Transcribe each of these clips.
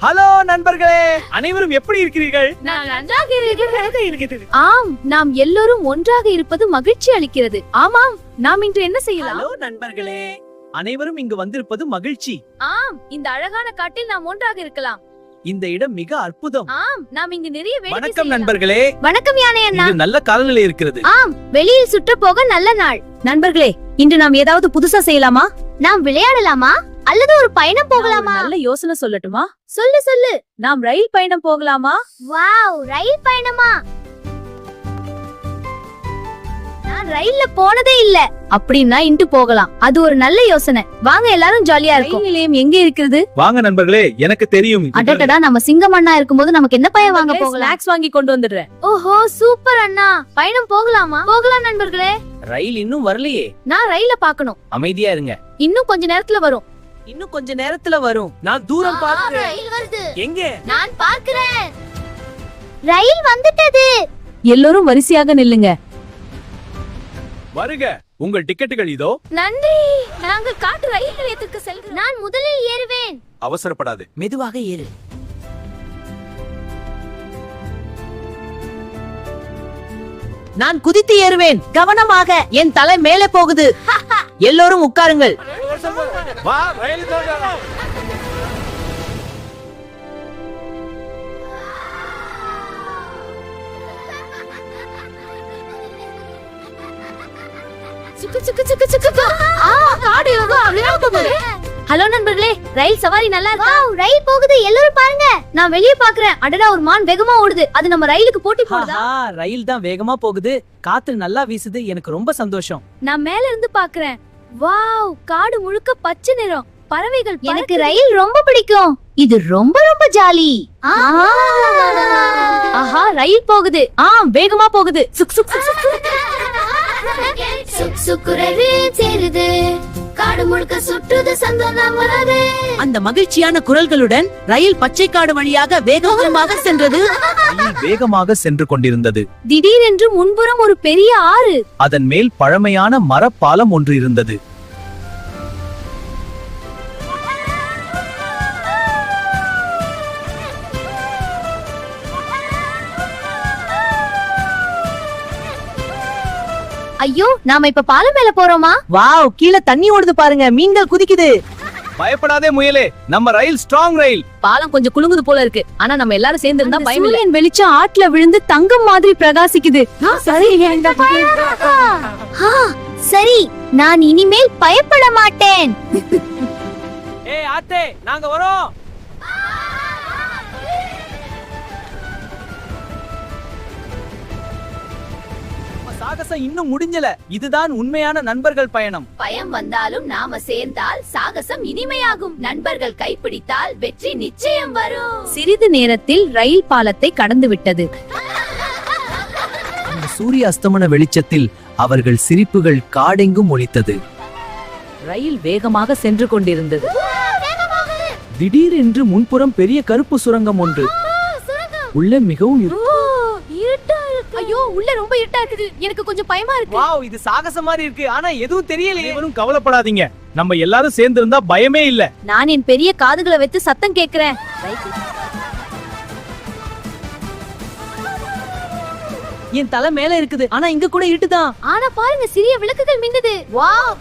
Hello நண்பர்களே, அனைவரும் எப்படி இருக்கிறீர்கள்? நான் நன்றாக இருக்கிறேன். ஆம், நாம் எல்லோரும் ஒன்றாக இருப்பது மகிழ்ச்சி அளிக்கிறது. ஆமாம், நாம் இன்று என்ன செய்யலாம்? ஹலோ நண்பர்களே, அனைவரும் இங்கு வந்திருப்பது மகிழ்ச்சி. ஆம், இந்த அழகான காட்டில் நாம் ஒன்றாக இருக்கலாம். இந்த இடம் மிக அற்புதம். ஆம், நாம் இங்கு நிறைய வேடிக்கை வணக்கம் செய்யலாம். நண்பர்களே. வணக்கம் யானை அண்ணா. இங்கு நல்ல காலநிலை இருக்கிறது. ஆம், வெளியில் சுற்ற போக நல்ல நாள். நண்பர்களே, இன்று நாம் ஏதாவது புதுசா செய்யலாமா? நாம் விளையாடலாமா அல்லது ஒரு பயணம் போகலாமா? நல்ல யோசனை சொல்லட்டுமா? சொல்லு. நாம் ரயில் பயணம் போகலாமா? வாவ், ரயில் பயணமா? நான் ரயில்ல போனதே இல்ல. அப்படின்னா இன்று போகலாம். அது ஒரு நல்ல யோசனை. வாங்க, எல்லாரும் ஜாலியா இருக்கும். ரயில் நிலையம் எங்கே இருக்கிறது? வாங்க நண்பர்களே, எனக்கு தெரியும். அடடடா, நம்ம சிங்கம் அண்ணா இருக்கும்போது நமக்கு என்ன பயம் வாங்க போகலாம். ஸ்நாக்ஸ் வாங்கி கொண்டு வந்துடுறேன். ஓஹோ, சூப்பர் அண்ணா. பயணம் போகலாமா? போகலாம் நண்பர்களே. ரயில் இன்னும் வரலையே. நான் ரயில பார்க்கணும். அமைதியா இருங்க. இன்னும் கொஞ்ச நேரத்துல வரும். இன்னும் கொஞ்ச நேரத்துல வரும். நான் தூரம் பார்க்கிறேன். ரயில் வருது. எங்க? நான் பார்க்கிறேன். ரயில் வந்துட்டது. எல்லோரும் வரிசையாக நில்லுங்க. வருக, உங்கள் டிக்கெட்டுகள் இதோ. நன்றி. நாங்கள் காட்டு ரயில் நிலையத்திற்கு செல்கிறோம். நான் முதலில் ஏறுவேன். அவசரப்படாது, மெதுவாக ஏறு. நான் குதித்து ஏறுவேன். கவனமாக, என் தலை மேலே போகுது. எல்லோரும் உட்காருங்கள். வா, ரயில் போகலாம். ஹலோ நண்பர்களே, ரயில் சவாரி நல்லா இருக்கா? ரயில் போகுது, எல்லாரும் பாருங்க. நான் வெளிய பாக்குறேன். அடடா, ஒரு மான் வேகமா ஓடுது. அது நம்ம ரயிலுக்கு போட்டி போடுதா? ரயில் தான் வேகமா போகுது. காத்து நல்லா வீசுது. எனக்கு ரொம்ப சந்தோஷம். நான் மேல இருந்து பாக்குறேன். வாவ், காடு முழுக்க பச்சை நிறம். பறவைகள். எனக்கு ரயில் ரொம்ப பிடிக்கும். இது ரொம்ப ரொம்ப ஜாலி. ஆஹா, ரயில் போகுது. வேகமா போகுது. சுக் சுக் சுக் சுக். சுக் சுக்குரவே சேருது. காடு முழுக்க சுற்றுது, சந்தனம் வரதே. அந்த மகிழ்ச்சியான குரல்களுடன் ரயில் பச்சை காடு வழியாக வேகமாக சென்றது. ரயில் வேகமாக சென்று கொண்டிருந்தது. திடீரென்று முன்புறம் ஒரு பெரிய ஆறு. அதன் மேல் பழமையான மரப்பாலம் ஒன்று இருந்தது. ஐயோ, நாம இப்ப பாலம் மேல போறோமா? வாவ், கீழே தண்ணி ஓடுது பாருங்க. மீன்கள் குதிக்குது. பயப்படாதே முயலே, நம்ம ரயில் ஸ்ட்ராங் ரயில். பாலம் கொஞ்சம் குலுங்குது போல இருக்கு. ஆனா நம்ம எல்லாரும் சேர்ந்து இருந்தா பயம் இல்ல. சூரியன் வெளிச்சம் ஆட்ல விழுந்து தங்கம் மாதிரி பிரகாசிக்குது. சரி, நான் இனிமேல் பயப்பட மாட்டேன். ஏய் ஆத்தே, நாங்க வரோம். சாகசம் இன்னும் முடிஞ்சல. இதுதான் உண்மையான நண்பர்கள் பயணம். பயம் வந்தாலும் நாம சேர்ந்தால் சாகசம் இனிமையாகும். நண்பர்கள் கைப்பிடித்தால் வெற்றி நிச்சயம் வரும். சிறிது நேரத்தில் ரயில் பாலத்தை கடந்து விட்டது. அந்த சூரிய அஸ்தமன வெளிச்சத்தில் அவர்கள் சிரிப்புகள் காடெங்கும் ஒலித்தது. ரயில் வேகமாக சென்று கொண்டிருந்தது. திடீரென்று முன்புறம் பெரிய கருப்பு சுரங்கம் ஒன்று. உள்ள மிகவும் ஐயோ, உள்ள ரொம்ப இருட்டா இருக்குது. எனக்கு கொஞ்சம் பயமா இருக்கு. வாவ், இது சாகசம் மாதிரி இருக்கு. ஆனா எதுவும் தெரியலையே. இவரும் கவலைப்படாதீங்க, நம்ம எல்லாரும் சேர்ந்து இருந்தா பயமே இல்ல. நான் என் பெரிய காதுகளை வைத்து சத்தம் கேக்குறேன். என் தலை மேல இருக்குது. ஆனா இங்க கூட இருட்டுதான். ஆனா பாருங்க, சிறிய விளக்குகள் மின்னுது. வாவ்,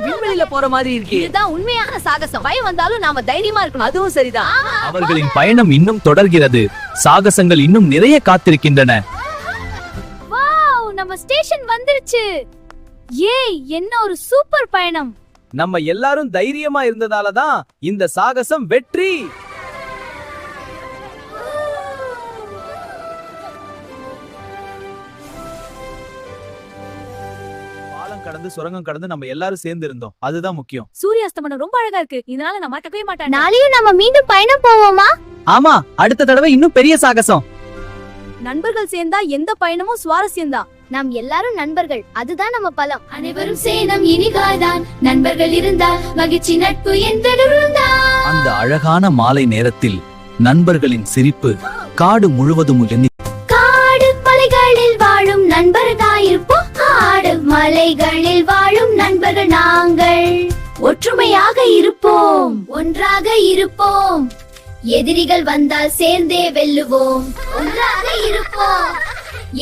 விண்வெளியில போற மாதிரி இருக்கு. இதுதான் உண்மையான சாகசம். பயம் வந்தாலும் நாம தைரியமா இருக்கணும். அதுவும் சரிதான். அவர்களின் பயணம் இன்னும் தொடர்கிறது. சாகசங்கள் இன்னும் நிறைய காத்திருக்கின்றன. வாவ், நம்ம ஸ்டேஷன் வந்துருச்சு. ஏய், என்ன ஒரு சூப்பர் பயணம். நம்ம எல்லாரும் தைரியமா இருந்ததாலதான் இந்த சாகசம் வெற்றி. பாலம் கடந்து சுரங்கம் கடந்து நம்ம எல்லாரும் சேர்ந்து இருந்தோம். அதுதான் முக்கியம். சூரிய அஸ்தமனம் ரொம்ப அழகா இருக்கு. இதனால நான் மறக்கவே மாட்டேன். நாளையும் நம்ம மீண்டும் பயணம் போவோமா? ஆமா, அடுத்த தடவை இன்னும் பெரிய சாகசம். நண்பர்கள் சேர்ந்தா எந்த பயணமும் சுவாரஸ்யம்தான். நாம் எல்லாரும் நண்பர்கள், அதுதான் நம்ம பலம். அனைவரும் சேனம் இனிகாய்தான். நண்பர்கள் இருந்தால் மகிழ்ச்சி நட்பு என்றெடுந்தால். அந்த அழகான மாலை நேரத்தில் நண்பர்களின் சிரிப்பு காடு முழுவதும் காடு மலைகளில் வாழும் நண்பர்களாயிருப்போம். காடு மலைகளில் வாழும் நண்பர்கள் நாங்கள். ஒற்றுமையாக இருப்போம், ஒன்றாக இருப்போம். எதிரிகள் வந்தால் சேர்ந்தே வெல்லுவோம், ஒன்றாக இருப்போம்.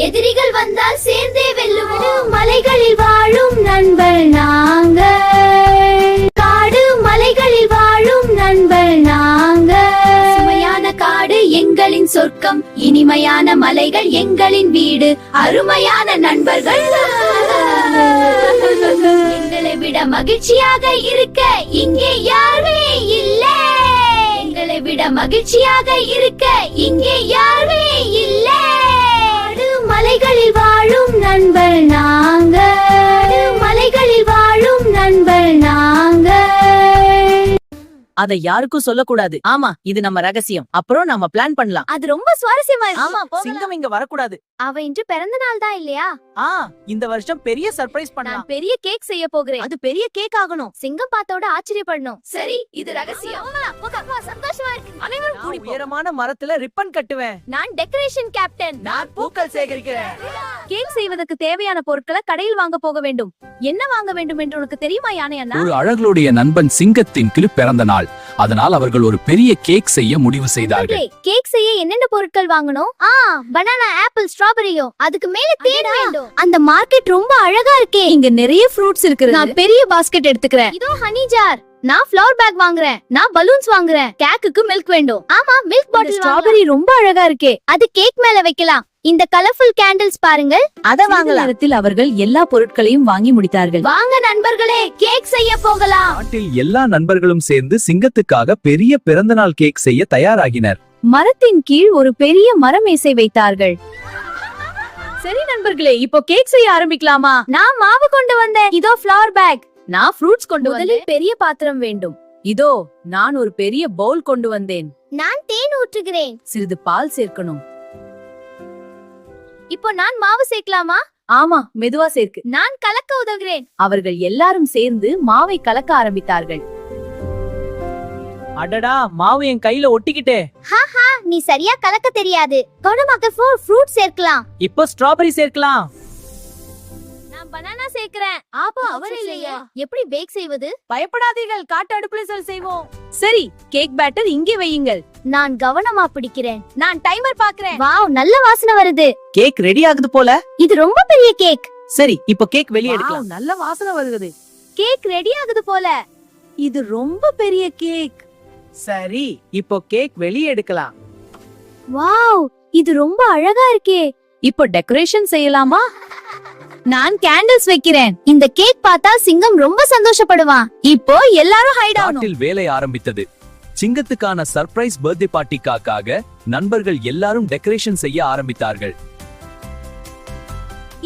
எதிரிகள் வந்தால் சேர்ந்தே வெல்லுவோம். மலைகளில் வாழும் நண்பர் நாங்கள், காடு மலைகளில் வாழும் நண்பர் நாங்கள். சுமையான காடு எங்களின் சொர்க்கம், இனிமையான மலைகள் எங்களின் வீடு, அருமையான நண்பர்கள். எங்களை விட மகிழ்ச்சியாக இருக்க இங்கே யாருமே இல்லை. எங்களை விட மகிழ்ச்சியாக இருக்க இங்கே யாருமே இல்லை. மலைகளில் வாழும் நண்பர் நாங்கள், மலைகளில் வாழும் நண்பர் நாங்கள். அதை யாருக்கும் சொல்லக்கூடாது. ஆமா, இது நம்ம ரகசியம். அப்புறம் நம்ம பிளான் பண்ணலாம். அது ரொம்ப சுவாரஸ்யமா இருக்கு. ஆமா, சிங்கம் இங்க வரக்கூடாது. அவ இன்று பிறந்த நாள் தான் இல்லையா? இந்த வருஷம் பெரிய சர்ப்ரைஸ் பண்ணலாம். நான் பெரிய கேக் செய்ய போகிறேன். அது பெரிய கேக் ஆகணும். சிங்கம் பார்த்தோட ஆச்சரியப்படணும். சரி, இது ரகசியம். சந்தோஷமா இருக்கு. அனைவரும் கூடி போ. உயரமான மரத்துல ரிப்பன் கட்டுவேன். நான் டெக்கரேஷன் கேப்டன். நான் பூக்கள் சேகரிக்கிறேன். கேக் செய்வதற்கு தேவையான பொருட்களை கடையில் வாங்க போக வேண்டும். என்ன வாங்க வேண்டும் என்று உனக்கு தெரியுமா யானை அண்ணா? ஒரு அழகுடைய நண்பன் சிங்கத்தின் பிறந்த நாள். அதனால் அவர்கள் ஒரு பெரிய கேக் செய்ய முடிவு செய்தார்கள். கேக் செய்ய என்னென்ன பொருட்கள் வாங்கணும்? பனானா, ஆப்பிள், ஸ்ட்ராபெரியோ. அதுக்கு மேல தேன் வேண்டும். அந்த மார்க்கெட் ரொம்ப அழகா இருக்கே. இங்க நிறைய ஃப்ரூட்ஸ் இருக்கு. நான் பெரிய பாஸ்கெட் எடுத்துக்கிறேன். இதோ ஹனி ஜார். நான் ஃப்ளவர் பேக் வாங்குறேன். நான் பலூன்ஸ் வாங்குறேன். கேக்குக்கு மில்க் வேண்டும். ஆமா, மில்க் பாட்டில். ஸ்ட்ராபெரி ரொம்ப அழகா இருக்கே. அது கேக் மேல வைக்கலாம். இந்த கலர்ஃபுல் கேண்டில்ஸ் பாருங்கள். அத வாங்கலாம். நேரத்தில் அவர்கள் எல்லா பொருட்களையும் வாங்கி முடித்தார்கள். வாங்க நண்பர்களே, கேக் செய்ய போகலாம். நாட்டில் எல்லா நண்பர்களும் சேர்ந்து சிங்கத்துக்காக பெரிய பிறந்தநாள் கேக் செய்ய தயாராகினர். மரத்தின் கீழ் ஒரு பெரிய மரமேசை வைத்தார்கள். சரி நண்பர்களே, இப்போ கேக் செய்ய ஆரம்பிக்கலாமா? நான் மாவு கொண்டு வந்தேன். இதோ ஃப்ளவர் பேக். நான் ஃப்ரூட்ஸ் கொண்டு வந்தேன். முதலில் பெரிய பாத்திரம் வேண்டும். இதோ நான் ஒரு பெரிய பவுல் கொண்டு வந்தேன். நான் தேன் ஊற்றுகிறேன். சிறிது பால் சேர்க்கணும். இப்போ நான் மாவு சேர்க்கலாமா? ஆமா, மெதுவா சேர்க்கு. நான் கலக்க உதவுகிறேன். அவர்கள் எல்லாரும் சேர்ந்து மாவை கலக்க ஆரம்பித்தார்கள். அடடா, மாவு என் கையில ஒட்டிக்கிட்டே. நீ சரியா கலக்க தெரியாது. கவனமாக ஃப்ரூட் சேர்க்கலாம். இப்போ ஸ்ட்ராபெரி சேர்க்கலாம். நான் பனானா சேர்க்கிறேன். ஆப்பா, அவர் இல்லையா? எப்படி பேக் செய்வது? பயப்படாதீர்கள், காட்டு அடுப்புல செய்வோம். சரி, கேக் பேட்டர் இங்கே வையுங்கள். நான் கவனமா பிடிக்கிறேன். நான் டைமர் பாக்குறேன். வாவ், நல்ல வாசனை வருது. கேக் ரெடி ஆகுது போல. இது ரொம்ப பெரிய கேக். சரி, இப்போ கேக் வெளியே எடுக்கலாம். நல்ல வாசனை வருது. கேக் ரெடி ஆகுது போல. இது ரொம்ப பெரிய கேக். சரி, இப்போ கேக் வெளியே எடுக்கலாம். வாவ், இது ரொம்ப அழகா இருக்கே. இப்போ டெக்கரேஷன் செய்யலாமா? நான் கேண்டில்ஸ் வைக்கிறேன். இந்த கேக் பார்த்தா சிங்கம் ரொம்ப சந்தோஷப்படுவான். இப்போ எல்லாரும் ஹைட் ஆகணும். நாட்டில் வேலை ஆரம்பித்தது. சிங்கத்துக்கான சர்ப்ரைஸ் பர்த்டே பார்ட்டிக்காக நண்பர்கள் எல்லாரும் டெக்கரேஷன் செய்ய ஆரம்பித்தார்கள்.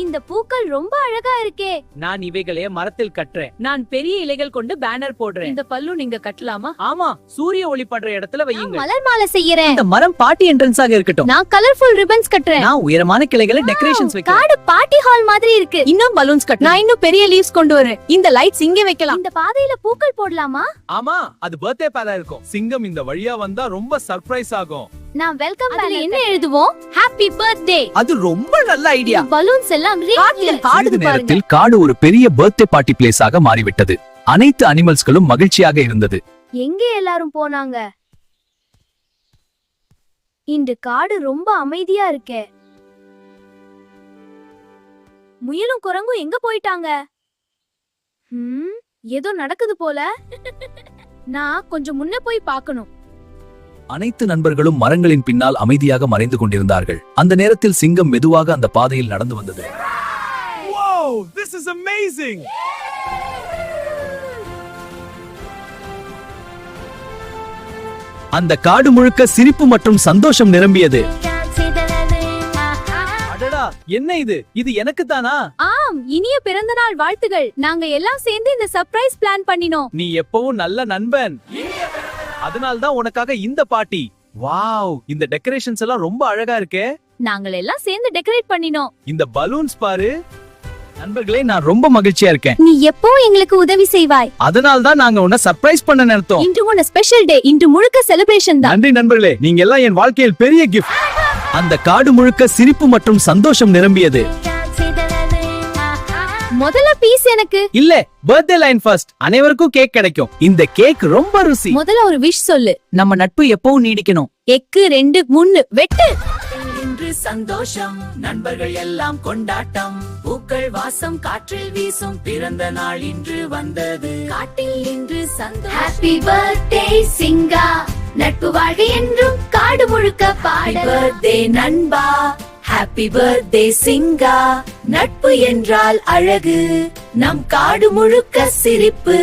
இந்த பூக்கள் ரொம்ப அழகா இருக்கே. நான் இவைகளே மரத்தில் கட்டுறேன். நான் பெரிய இலைகள் கொண்டு பேனர் போடுறேன். இந்த பல்லு நீங்க கட்டலாமா? ஆமா, சூரிய ஒளி படுற இடத்துல வையுங்க. மலர் மாலை செய்யறேன். இந்த மரம் பார்ட்டி என்ட்ரன்ஸாக இருக்கட்டும். நான் கலர்ஃபுல் ரிப்பன்ஸ் கட்டுறேன். நான் உயரமான கிளைகளை டெக்கரேஷன்ஸ் வைக்கிறேன். காடு பார்ட்டி ஹால் மாதிரி இருக்கு. இன்னும் பலூன்ஸ் கட்டு. நான் இன்னும் பெரிய லீவ்ஸ் கொண்டு வரேன். இந்த லைட்ஸ் இங்கே வைக்கலாம். இந்த பாதையில பூக்கள் போடலாமா? ஆமா, அது பர்த்டே பேரா இருக்கும். சிங்கம் இந்த வழியா வந்தா ரொம்ப சர்ப்ரைஸ் ஆகும். நான் வெல்கம் பேனர் என்ன எழுதுவோம்? Happy birthday. அது ரொம்ப நல்ல ஐடியா. பலூன்ஸ் எல்லாம் சிறிது நேரத்தில் காடு ஒரு பெரிய பர்த்டே பார்ட்டி பிளேஸாக மாறிவிட்டது. அனைத்து அனிமல்ஸ்களும் மகிழ்ச்சியாக இருந்தது. எங்கே எல்லாரும் போனாங்க? இந்த காடு ரொம்ப அமைதியா இருக்கே. முயலும் குரங்கும் எங்க போயிட்டாங்க? ஏதோ நடக்குது போல. நான் கொஞ்சம் முன்ன போய் பார்க்கணும். அனைத்து நண்பர்களும் மரங்களின் பின்னால் அமைதியாக மறைந்து கொண்டிருந்தார்கள். அந்த நேரத்தில் சிங்கம் மெதுவாக அந்த பாதையில் நடந்து வந்தது. Wow, this is amazing. அந்த காடு முழுக்க சிரிப்பு மற்றும் சந்தோஷம் நிரம்பியது. அடடா, என்ன இது? இது எனக்கு தானா? ஆம், இனிய பிறந்தநாள் வாழ்த்துகள். நாங்க எல்லாம் சேர்ந்து இந்த சர்ப்ரைஸ் பிளான் பண்ணினோம். நீ எப்பவும் நல்ல நண்பன். அதனால்தான் உனக்காக இந்த பார்ட்டி. வாவ், இந்த டெக்கரேஷன்ஸ் எல்லாம் ரொம்ப அழகா இருக்கே. நாங்கள் எல்லாம் சேர்ந்து டெக்கரேட் பண்ணினோம். இந்த பலூன்ஸ் பாரு. நண்பர்களே, நான் ரொம்ப மகிழ்ச்சியா இருக்கேன். நீ எப்போ எங்களுக்கு உதவி செய்வாய். அதனால்தான் நாங்க உன்னை சர்ப்ரைஸ் பண்ண நினைத்தோம். இன்று உன்ன ஸ்பெஷல் டே. இன்று முழுக்க செலிப்ரேஷன் தான். நன்றி நண்பர்களே, நீங்க எல்லாம் என் வாழ்க்கையில் பெரிய கிஃப்ட். அந்த காடு முழுக்க சிரிப்பு மற்றும் சந்தோஷம் நிரம்பியது. முதல்ல பீஸ் எனக்கு. இல்ல, பர்த்டே லைன் ஃபர்ஸ்ட். அனைவருக்கும் கேக் கிடைக்கும். இந்த கேக் ரொம்ப ருசி. முதல்ல ஒரு விஷ் சொல்லு. நம்ம நட்பு எப்பவும் நீடிக்கணும். எக்கு 2 3 வெட்டு. இன்று சந்தோஷம், நண்பர்கள் எல்லாம் கொண்டாட்டம், பூக்கள் வாசம் காற்றில் வீசும், பிறந்த நாள் இன்று வந்தது, காட்டில் இன்று சந்தோஷம். ஹாப்பி பர்த்டே சிங்கா, நட்பு வாழ்க என்றும் காடு முழுக்க பாட. பர்த்டே நண்பா, ஹாப்பி பர்த்டே சிங்கா, நட்பு என்றால் அழகு, நம் காடு முழுக்க சிரிப்பு.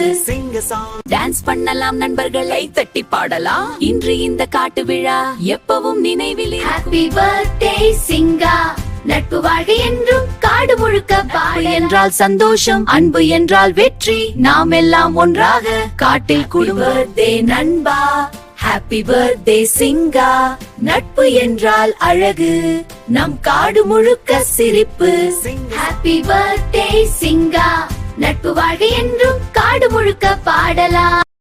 டான்ஸ் பண்ணலாம், நண்பர்களை தட்டி பாடலாம், இன்று இந்த காட்டு விழா எப்பவும் நினைவில். ஹாப்பி பர்த்டே சிங்கா, நட்பு வாழ்க என்றும் காடு முழுக்க பாட. என்றால் சந்தோஷம், அன்பு என்றால் வெற்றி, நாம் எல்லாம் ஒன்றாக காட்டில் குடும்பம். பர்த்டே நண்பா, ஹாப்பி பர்த்டே சிங்கா, நட்பு என்றால் அழகு, நம் காடு முழுக்க சிரிப்பு. ஹாப்பி பர்த்டே சிங்கா, நட்பு வாழ்க என்றும் காடு முழுக்க பாடலாம்.